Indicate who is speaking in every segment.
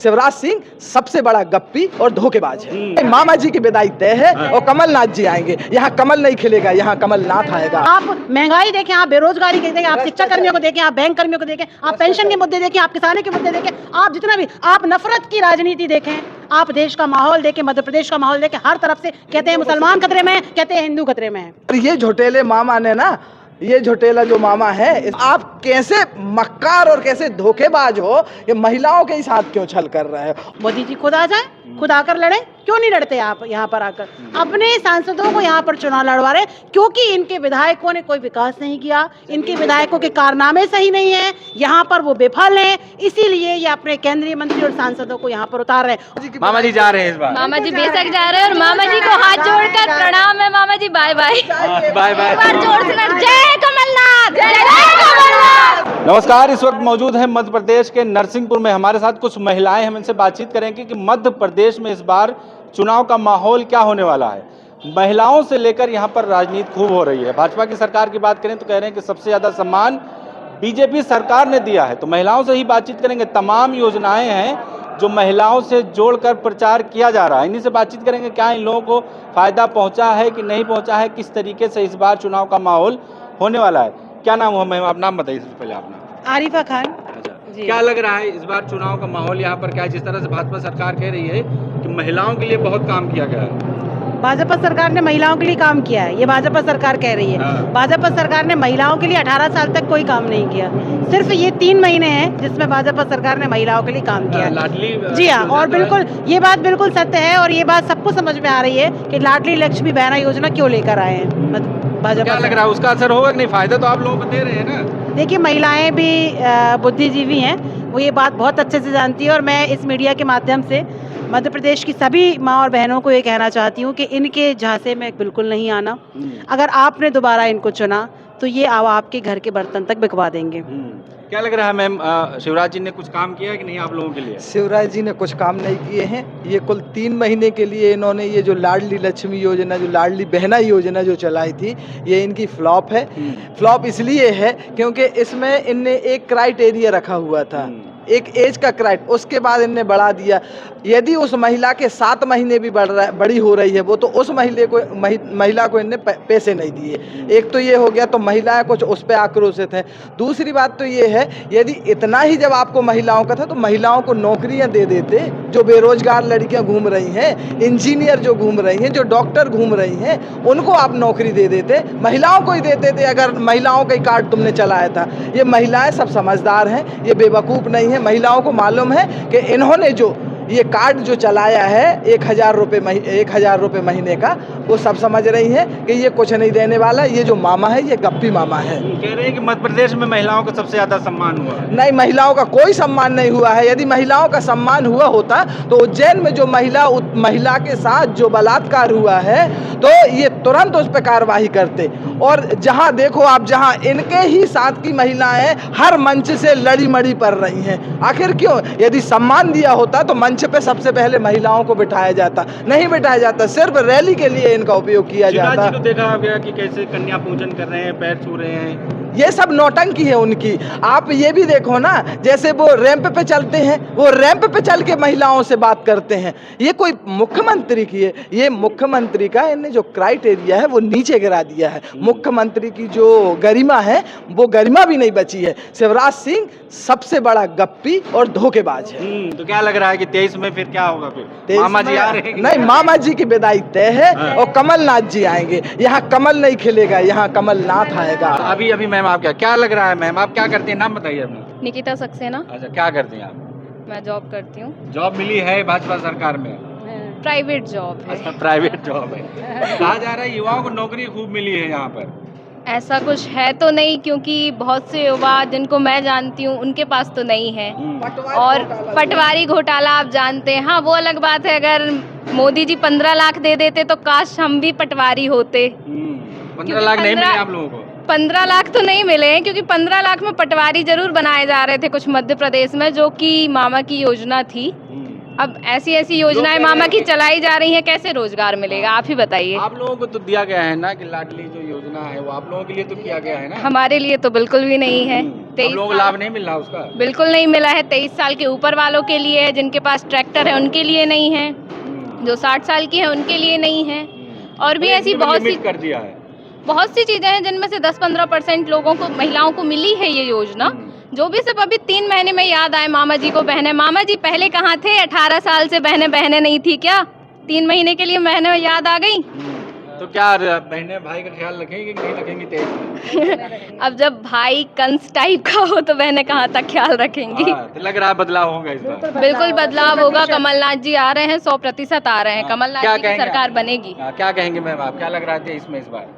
Speaker 1: शिवराज सिंह सबसे बड़ा गप्पी और धोखेबाज है। मामा जी की विदाई तय है और कमलनाथ जी आएंगे। यहाँ कमल नहीं खिलेगा, यहाँ कमलनाथ आएगा।
Speaker 2: आप महंगाई देखें, आप बेरोजगारी देखें, आप शिक्षा कर्मियों को देखें, आप बैंक कर्मियों को देखें, आप पेंशन के मुद्दे देखें, आप किसानों के मुद्दे देखें, आप जितना भी आप नफरत की राजनीति देखें, आप देश का माहौल देखें, मध्य प्रदेश का माहौल देखें, हर तरफ से कहते हैं मुसलमान खतरे में है, कहते हैं हिंदू खतरे में है।
Speaker 1: ये झोटेले मामा ने ना, ये झोटेला जो मामा है, आप कैसे मक्कार और कैसे धोखेबाज हो, ये महिलाओं के साथ क्यों छल कर रहे हो।
Speaker 2: मोदी जी खुद आ जाए, खुद आकर लड़े, क्यों नहीं लड़ते आप यहाँ पर आकर? अपने सांसदों को यहाँ पर चुनाव लड़वा रहे, क्योंकि इनके विधायकों ने कोई विकास नहीं किया, इनके विधायकों के कारनामे सही नहीं है, यहाँ पर वो विफल हैं, इसीलिए ये अपने केंद्रीय मंत्री और सांसदों को यहाँ पर उतार रहे हैं।
Speaker 3: मामा जी जा रहे हैं इस बार।
Speaker 4: मामा जी बेशक जा रहे हैं और मामा जी को हाथ जोड़कर प्रणाम है। मामा जी बाय बाय
Speaker 3: बाय बाय।
Speaker 4: जोर से जय कमलनाथ, जय कमलनाथ।
Speaker 3: नमस्कार, इस वक्त मौजूद हैं मध्य प्रदेश के नरसिंहपुर में। हमारे साथ कुछ महिलाएं, हम इनसे बातचीत करेंगे कि मध्य प्रदेश में इस बार चुनाव का माहौल क्या होने वाला है। महिलाओं से लेकर यहाँ पर राजनीति खूब हो रही है। भाजपा की सरकार की बात करें तो कह रहे हैं कि सबसे ज़्यादा सम्मान बीजेपी सरकार ने दिया है। तो महिलाओं से ही बातचीत करेंगे। तमाम योजनाएं हैं जो महिलाओं से जोड़कर प्रचार किया जा रहा है, इन्हीं से बातचीत करेंगे। क्या इन लोगों को फ़ायदा पहुँचा है कि नहीं पहुँचा है, किस तरीके से इस बार चुनाव का माहौल होने वाला है। क्या नाम हुआ मैम? आप नाम बताइए सबसे पहले अपना।
Speaker 2: आरिफा खान।
Speaker 3: अच्छा, क्या लग रहा है इस बार चुनाव का माहौल यहाँ पर क्या है? जिस तरह से भाजपा सरकार कह रही है कि महिलाओं के लिए बहुत काम किया गया है।
Speaker 2: भाजपा सरकार ने महिलाओं के लिए काम किया है, ये भाजपा सरकार कह रही है। भाजपा सरकार ने महिलाओं के लिए 18 साल तक कोई काम नहीं किया। सिर्फ ये 3 महीने हैं जिसमें भाजपा सरकार ने महिलाओं के लिए काम किया है।
Speaker 3: लाडली
Speaker 2: जी हाँ, और बिल्कुल ये बात बिल्कुल सत्य है और ये बात सबको समझ में आ रही है कि लाडली लक्ष्मी बहना योजना क्यों लेकर आए हैं भाजपा।
Speaker 3: क्या लग रहा है उसका असर होगा कि नहीं? फायदा तो आप लोगों को दे रहे हैं ना।
Speaker 2: देखिए, महिलाएं भी बुद्धिजीवी हैं, वो ये बात बहुत अच्छे से जानती है और मैं इस मीडिया के माध्यम से मध्य प्रदेश की सभी माँ और बहनों को ये कहना चाहती हूँ कि इनके झांसे में बिल्कुल नहीं आना। अगर आपने दोबारा इनको चुना तो ये आपके घर के बर्तन तक बिकवा देंगे।
Speaker 3: क्या लग रहा है मैम, शिवराज जी ने कुछ काम किया है कि नहीं आप लोगों के लिए?
Speaker 1: शिवराज जी ने कुछ काम नहीं किए हैं। ये कुल 3 महीने के लिए इन्होंने ये जो लाडली लक्ष्मी योजना, जो लाडली बहना योजना जो चलाई थी, ये इनकी फ्लॉप है। फ्लॉप इसलिए है क्योंकि इसमें इनने एक क्राइटेरिया रखा हुआ था, एक एज का क्राइट, उसके बाद इनने बढ़ा दिया। यदि उस महिला के 7 महीने भी बड़ी हो रही है वो, तो उस महिला को इनने पैसे नहीं दिए। एक तो ये हो गया, तो महिलाएं कुछ उस पर आक्रोशित हैं। दूसरी बात तो ये है, यदि इतना ही जब आपको महिलाओं का था तो महिलाओं को नौकरियां दे देते। जो बेरोजगार लड़कियां घूम रही हैं, इंजीनियर जो घूम रही हैं, जो डॉक्टर घूम रही हैं, उनको आप नौकरी दे देते, महिलाओं को ही देते थे। अगर महिलाओं का ही कार्ड तुमने चलाया था। ये महिलाएं सब समझदार हैं, ये बेवकूफ़ नहीं है। महिलाओं को मालूम है कि इन्होंने जो ये कार्ड जो चलाया है 1000 रुपये महीने का, वो सब समझ रही है कि ये कुछ नहीं देने वाला। ये जो मामा है ये गप्पी मामा है।
Speaker 3: कह रहे हैं कि मध्य प्रदेश में महिलाओं का सबसे ज्यादा सम्मान हुआ है।
Speaker 1: नहीं, महिलाओं का कोई सम्मान नहीं हुआ है। यदि महिलाओं का सम्मान हुआ होता तो उज्जैन में जो महिला के साथ जो बलात्कार हुआ है, तो ये तुरंत उस पर कार्रवाई करते। और जहां देखो आप, जहां इनके ही साथ की महिलाएं हर मंच से लड़ी मड़ी पड़ रही हैं। आखिर क्यों? यदि सम्मान दिया होता तो मंच पे सबसे पहले महिलाओं को बिठाया जाता, नहीं बिठाया जाता, सिर्फ रैली के लिए इनका उपयोग किया जाता।
Speaker 3: जी को देखा गया कि कैसे कन्या पूजन कर रहे हैं, पैर छू रहे हैं।
Speaker 1: ये सब नौटंकी है उनकी। आप ये भी देखो ना, जैसे वो रैंप पे चलते हैं, वो रैंप पे चल के महिलाओं से बात करते हैं। ये कोई मुख्यमंत्री की है? ये मुख्यमंत्री का इन्हें जो क्राइटेरिया है वो नीचे गिरा दिया है। मुख्यमंत्री की जो गरिमा है वो गरिमा भी नहीं बची है। शिवराज सिंह सबसे बड़ा गप्पी और धोखेबाज है।
Speaker 3: तो क्या लग रहा है कि 23 में फिर क्या होगा? फिर मामा जी आ रहे हैं?
Speaker 1: नहीं, मामा जी की विदाई तय है और कमलनाथ जी आएंगे। यहाँ कमल नहीं खिलेगा, यहाँ कमलनाथ आएगा।
Speaker 3: अभी मैम आप क्या लग रहा है मैम, आप क्या करती हैं? नाम बताइए अपना।
Speaker 4: निकिता सक्सेना।
Speaker 3: अच्छा, क्या करती हैं आप?
Speaker 4: मैं जॉब करती हूँ।
Speaker 3: जॉब मिली है भाजपा सरकार में?
Speaker 4: प्राइवेट जॉब है।
Speaker 3: अच्छा, प्राइवेट जॉब है। कहा जा रहा है युवाओं को नौकरी खूब मिली है यहाँ पर।
Speaker 4: ऐसा कुछ है तो नहीं, क्योंकि बहुत से युवा जिनको मैं जानती हूँ उनके पास तो नहीं है। और पटवारी घोटाला आप जानते हैं। हाँ, वो अलग बात है। अगर मोदी जी 15 लाख दे देते तो काश हम भी पटवारी होते।
Speaker 3: 15 लाख नहीं मिले आप लोगों को?
Speaker 4: 15 लाख तो नहीं मिले हैं, क्योंकि 15 लाख में पटवारी जरूर बनाए जा रहे थे कुछ मध्य प्रदेश में, जो कि मामा की योजना थी। अब ऐसी ऐसी योजनाएं मामा की चलाई जा रही हैं, कैसे रोजगार मिलेगा आप ही बताइए।
Speaker 3: आप लोगों को तो दिया गया है ना कि लाडली जो योजना है वो आप लोगों के लिए तो किया गया है ना।
Speaker 4: हमारे लिए तो बिल्कुल भी नहीं है।
Speaker 3: आप लोगों को लाभ नहीं मिल रहा उसका।
Speaker 4: बिल्कुल नहीं मिला है। 23 साल के ऊपर वालों के लिए है, जिनके पास ट्रैक्टर है उनके लिए नहीं है, जो 60 साल की है उनके लिए नहीं है। और भी ऐसी बहुत सी चीजें हैं जिनमें से 10-15% लोगों को, महिलाओं को मिली है ये योजना। जो भी सिर्फ अभी 3 महीने में याद आए मामा जी को बहनें। मामा जी पहले कहाँ थे? 18 साल से बहनें नहीं थी क्या? 3 महीने के लिए बहनें याद आ गई।
Speaker 3: तो क्या बहनें भाई का ख्याल रखेंगे कि नहीं रखेंगी 23?
Speaker 4: अब जब भाई कंस टाइप का हो तो बहनें कहाँ तक ख्याल रखेंगी।
Speaker 3: तो लग रहा है बदलाव होगा इस बार।
Speaker 4: बिल्कुल बदलाव होगा। कमलनाथ जी आ रहे हैं, 100% आ रहे हैं। कमलनाथ जी की सरकार बनेगी।
Speaker 3: क्या कहेंगे मैम आप, क्या लग रहा है इसमें इस बार?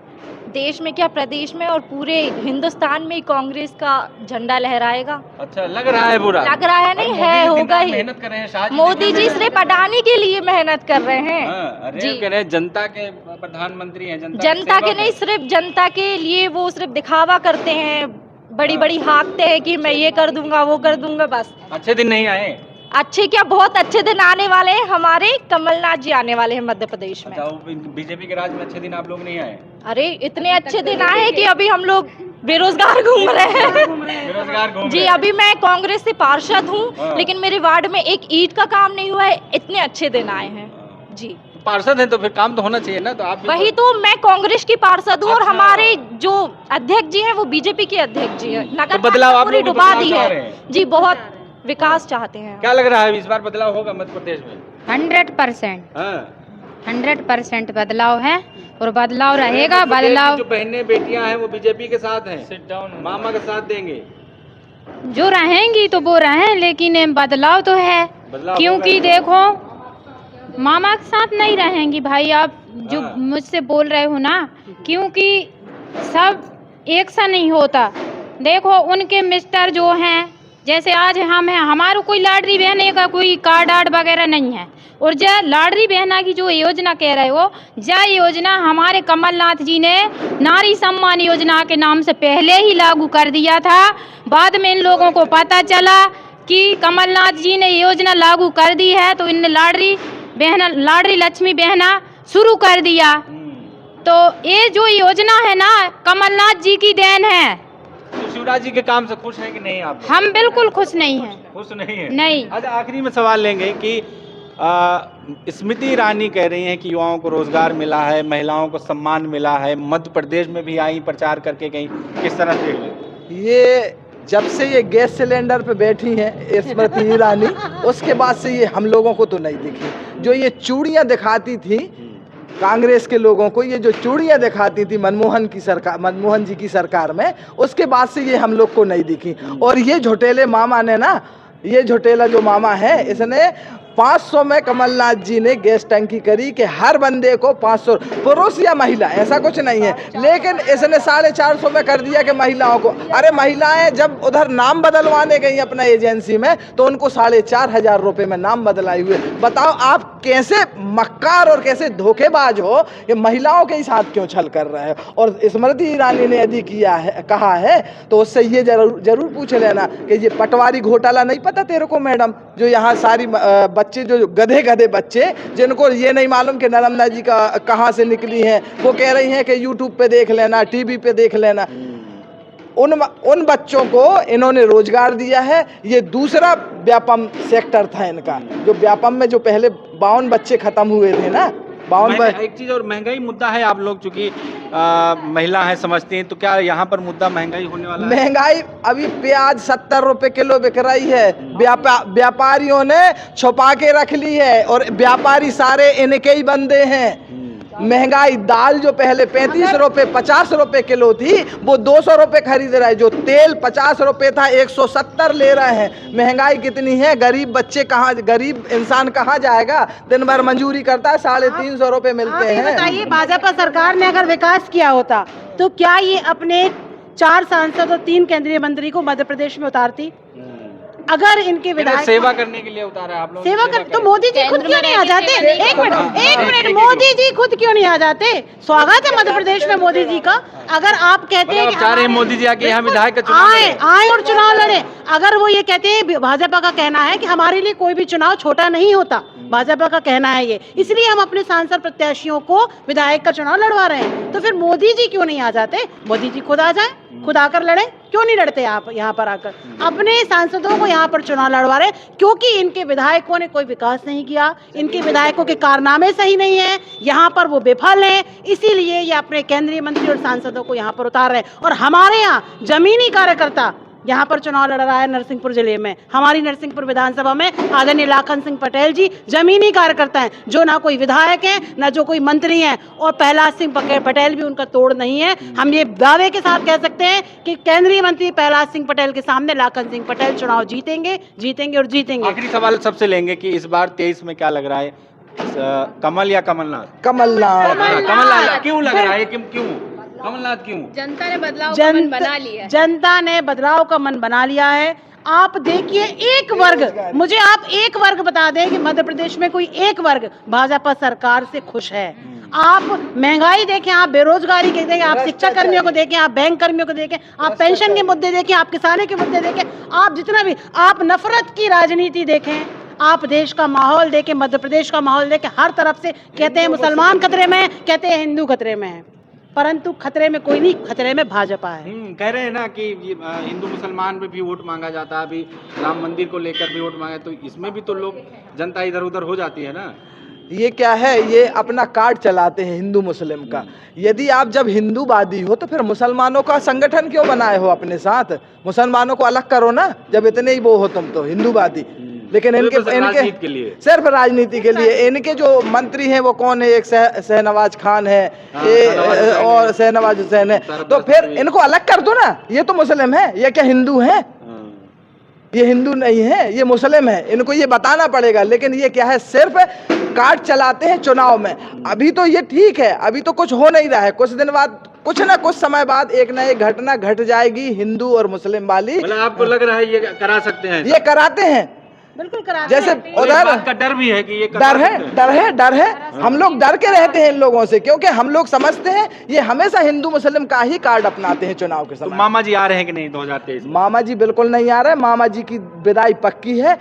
Speaker 5: देश में क्या, प्रदेश में और पूरे हिंदुस्तान में कांग्रेस का झंडा लहराएगा।
Speaker 3: अच्छा लग रहा है बुरा?
Speaker 5: लग रहा है, नहीं है, होगा ही।
Speaker 3: मेहनत कर रहे हैं
Speaker 5: मोदी जी सिर्फ अडानी के लिए मेहनत कर रहे हैं।
Speaker 3: अरे कह रहे जनता के प्रधानमंत्री हैं,
Speaker 5: जनता के नहीं, सिर्फ जनता के लिए वो सिर्फ दिखावा करते हैं, बड़ी बड़ी हाँकते हैं कि मैं ये कर दूंगा वो कर दूंगा, बस।
Speaker 3: अच्छे दिन नहीं आए?
Speaker 5: अच्छे क्या, बहुत अच्छे दिन आने वाले हैं। हमारे कमलनाथ जी आने वाले हैं मध्य प्रदेश में।
Speaker 3: बीजेपी के राज में अच्छे दिन आप लोग नहीं आए?
Speaker 5: अरे इतने अच्छे दिन आए कि अभी हम लोग बेरोजगार घूम रहे हैं।
Speaker 3: बेरोजगार घूम
Speaker 5: जी, अभी मैं कांग्रेस से पार्षद हूँ, लेकिन मेरे वार्ड में एक ईंट का काम नहीं हुआ है। इतने अच्छे दिन आए हैं जी।
Speaker 3: पार्षद हैं तो फिर काम तो होना चाहिए ना। तो आप
Speaker 5: वही तो, मैं कांग्रेस की पार्षद हूँ और हमारे जो अध्यक्ष जी हैं वो बीजेपी के अध्यक्ष जी हैं। नगर
Speaker 3: बदलाव आप लोग
Speaker 5: डुबा दी है जी, बहुत विकास चाहते हैं।
Speaker 3: क्या लग रहा है इस बार बदलाव होगा मध्य प्रदेश में?
Speaker 6: 100%। 100% बदलाव है और बदलाव रहेगा। बदलाव
Speaker 3: जो बहनें बेटियां हैं वो बीजेपी के साथ हैं, मामा के साथ देंगे।
Speaker 6: जो रहेंगी तो वो रहें, लेकिन बदलाव तो है। क्योंकि देखो मामा के साथ नहीं रहेंगी भाई, आप जो मुझसे बोल रहे हो ना, क्योंकि सब एक सा नहीं होता। देखो उनके मिस्टर जो हैं, जैसे आज हम हैं, हमारा कोई लाडली बहने का कोई कार्ड आर्ड वगैरह नहीं है। और जो लाडली बहना की जो योजना कह रहे हो, यह योजना हमारे कमलनाथ जी ने नारी सम्मान योजना के नाम से पहले ही लागू कर दिया था। बाद में इन लोगों को पता चला कि कमलनाथ जी ने योजना लागू कर दी है, तो इन लाडली लक्ष्मी बहना शुरू कर दिया। तो ये जो योजना है ना, कमलनाथ जी की देन है।
Speaker 3: तो शिवराज जी के काम से खुश हैं कि नहीं आप?
Speaker 6: हम बिल्कुल खुश नहीं हैं।
Speaker 3: खुश नहीं है?
Speaker 6: नहीं।
Speaker 3: अच्छा आखिरी में सवाल लेंगे कि स्मृति ईरानी कह रही हैं कि युवाओं को रोजगार मिला है, महिलाओं को सम्मान मिला है, मध्य प्रदेश में भी आई प्रचार करके गई, किस तरह से?
Speaker 1: ये जब से ये गैस सिलेंडर पे बैठी हैं स्मृति ईरानी, उसके बाद से ये हम लोगों को तो नहीं दिखी। जो ये चूड़ियाँ दिखाती थी कांग्रेस के लोगों को, ये जो चूड़ियाँ दिखाती थी मनमोहन जी की सरकार में, उसके बाद से ये हम लोग को नहीं दिखी। और ये झोटेले मामा ने ना, ये झोटेला जो मामा है, इसने 500 में कमलनाथ जी ने गैस टंकी करी कि हर बंदे को 500, पुरुष या महिला ऐसा कुछ नहीं है, लेकिन इसने 450 में कर दिया कि महिलाओं को। अरे महिलाएं जब उधर नाम बदलवाने गई अपना एजेंसी में, तो उनको 4,500 रुपये में नाम बदलाई हुए। बताओ आप कैसे मक्कार और कैसे धोखेबाज हो, ये महिलाओं के ही साथ क्यों छल कर रहे हो। और स्मृति ईरानी ने यदि किया है, कहा है, तो उससे ये जरूर पूछ लेना कि ये पटवारी घोटाला नहीं पता तेरे को मैडम, जो यहाँ सारी बच्चे, जो गधे बच्चे, जिनको ये नहीं मालूम कि नर्मदा जी का कहाँ से निकली हैं, वो कह रही हैं कि यूट्यूब पे देख लेना, टीवी पे देख लेना। उन बच्चों को इन्होंने रोजगार दिया है। ये दूसरा व्यापम सेक्टर था इनका, जो व्यापम में जो पहले 52 बच्चे खत्म हुए थे ना, 52।
Speaker 3: एक चीज और महंगाई मुद्दा है, आप लोग चूंकि महिला है समझती हैं, तो क्या यहाँ पर मुद्दा महंगाई होने वाला है?
Speaker 1: महंगाई अभी प्याज 70 रुपए किलो बिक रही है। व्यापारियों ने छुपा के रख ली है और व्यापारी सारे इनके ही बंदे हैं। महंगाई, दाल जो पहले 35 रुपए 50 रुपए किलो थी, वो 200 रुपए खरीद रहा है। जो तेल 50 रुपए था 170 ले रहे हैं। महंगाई कितनी है, गरीब बच्चे कहाँ, गरीब इंसान कहाँ जाएगा? दिन भर मंजूरी करता है, 350 रुपए मिलते हैं।
Speaker 2: बताइए, भाजपा सरकार ने अगर विकास किया होता तो क्या ये अपने 4 सांसद और 3 केंद्रीय मंत्री को मध्य प्रदेश में उतारती? अगर इनके विधायक
Speaker 3: सेवा करने के लिए उतारा है आप लोग,
Speaker 2: सेवा कर तो मोदी जी खुद क्यों नहीं आ जाते? एक मिनट, मोदी जी खुद क्यों नहीं आ जाते? स्वागत है मध्य प्रदेश में मोदी जी का। अगर आप कहते हैं
Speaker 3: मतलब चाह रहे हैं मोदी जी आके यहाँ विधायक का चुनाव
Speaker 2: आए और चुनाव लड़े। अगर वो ये कहते हैं, भाजपा का कहना है कि हमारे लिए कोई भी चुनाव छोटा नहीं होता, भाजपा का कहना है ये, इसलिए हम अपने सांसद प्रत्याशियों को विधायक का चुनाव लड़वा रहे हैं। तो फिर मोदी जी क्यों नहीं आ जाते? मोदी जी खुद आ जाए, खुद आकर लड़े। क्यों नहीं लड़ते आप यहाँ पर आकर? अपने सांसदों को यहाँ पर चुनाव लड़वा रहे, क्योंकि इनके विधायकों ने कोई विकास नहीं किया, इनके विधायकों के कारनामे सही नहीं है, यहाँ पर वो विफल हैं, इसीलिए ये अपने केंद्रीय मंत्री और सांसदों को यहाँ पर उतार रहे हैं। और हमारे यहाँ जमीनी कार्यकर्ता यहाँ पर चुनाव लड़ रहा है नरसिंहपुर जिले में। हमारी नरसिंहपुर विधानसभा में आदरणीय लाखन सिंह पटेल जी जमीनी कार्यकर्ता हैं, जो ना कोई विधायक हैं, ना जो कोई मंत्री हैं, और प्रहलाद सिंह पटेल भी उनका तोड़ नहीं है। हम ये दावे के साथ कह सकते हैं कि केंद्रीय मंत्री प्रहलाद सिंह पटेल के सामने लाखन सिंह पटेल चुनाव जीतेंगे, जीतेंगे और जीतेंगे।
Speaker 3: आखिरी सवाल सबसे लेंगे कि इस बार 23 में क्या लग रहा है, कमल या कमलनाथ?
Speaker 1: कमलनाथ।
Speaker 3: कमलनाथ क्यों लग रहा है? क्यों कमलनाथ क्यों?
Speaker 4: जनता ने बदलाव का मन बना लिया है।
Speaker 2: जनता ने बदलाव का मन बना लिया है। आप देखिए, एक वर्ग, मुझे आप एक वर्ग बता दें कि मध्य प्रदेश में कोई एक वर्ग भाजपा सरकार से खुश है। आप महंगाई देखें, आप बेरोजगारी के देखें, आप शिक्षा कर्मियों को देखें, आप बैंक कर्मियों को देखें, आप पेंशन के मुद्दे देखें, आप किसानों के मुद्दे देखें, आप जितना भी, आप नफरत की राजनीति देखें, आप देश का माहौल देखें, मध्य प्रदेश का माहौल देखें, हर तरफ से कहते हैं मुसलमान खतरे में है, कहते हैं हिंदू खतरे में है, परंतु खतरे में कोई नहीं, खतरे में भाजपा है।
Speaker 3: कह रहे हैं ना कि हिंदू मुसलमान पे भी वोट मांगा जाता है, अभी राम मंदिर को लेकर भी वोट मांगा, तो इसमें भी तो लोग, जनता इधर उधर हो जाती है ना।
Speaker 1: ये क्या है, ये अपना कार्ड चलाते हैं हिंदू मुस्लिम का। यदि आप जब हिंदूवादी हो तो फिर मुसलमानों का संगठन क्यों बनाए हो अपने साथ? मुसलमानों को अलग करो ना, जब इतने ही वो हो तुम तो हिंदूवादी। लेकिन इनके
Speaker 3: के लिए,
Speaker 1: सिर्फ राजनीति के लिए इनके जो मंत्री हैं वो कौन है? एक शहनवाज खान है, और शहनवाज हुसैन है। तो फिर इनको अलग कर दो ना, ये तो मुस्लिम है, ये क्या हिंदू है? ये हिंदू नहीं है, ये मुस्लिम है, इनको ये बताना पड़ेगा। लेकिन ये क्या है, सिर्फ कार्ड चलाते हैं चुनाव में। अभी तो ये ठीक है, अभी तो कुछ हो नहीं रहा है, कुछ दिन बाद, कुछ ना कुछ समय बाद एक ना एक घटना घट जाएगी हिंदू और मुस्लिम वाली।
Speaker 3: मतलब आपको लग रहा है ये करा सकते हैं?
Speaker 1: ये कराते हैं,
Speaker 2: बिल्कुल करा।
Speaker 1: जैसे
Speaker 3: उधर का डर भी है कि ये
Speaker 1: डर है। हम लोग डर के रहते हैं इन लोगों से, क्योंकि हम लोग समझते हैं ये हमेशा हिंदू मुस्लिम का ही कार्ड अपनाते हैं चुनाव के समय।
Speaker 3: तो मामा जी आ रहे हैं कि नहीं 2023?
Speaker 1: मामा जी बिल्कुल नहीं आ रहे। मामा जी की विदाई पक्की है।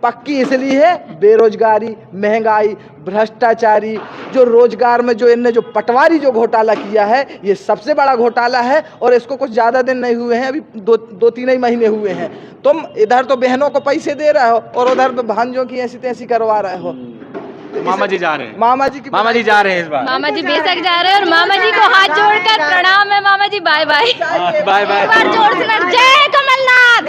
Speaker 1: पक्की इसलिए है, बेरोजगारी, महंगाई, भ्रष्टाचारी, जो रोजगार में जो इनने जो पटवारी जो घोटाला किया है, ये सबसे बड़ा घोटाला है। और इसको कुछ ज्यादा दिन नहीं हुए हैं, अभी दो तीन ही महीने हुए हैं। तुम इधर तो बहनों को पैसे दे रहे हो और उधर भांजों की ऐसी तैसी करवा रहे हो।
Speaker 3: मामा जी जा रहे हैं,
Speaker 1: मामा जी जा रहे हैं इस बार।
Speaker 4: मामा जी बेशक जा रहे हैं, और मामा जी को हाथ जोड़कर प्रणाम है। मामा जी बाय बाय।
Speaker 3: Bye bye.
Speaker 4: जोर से जय कमलनाथ।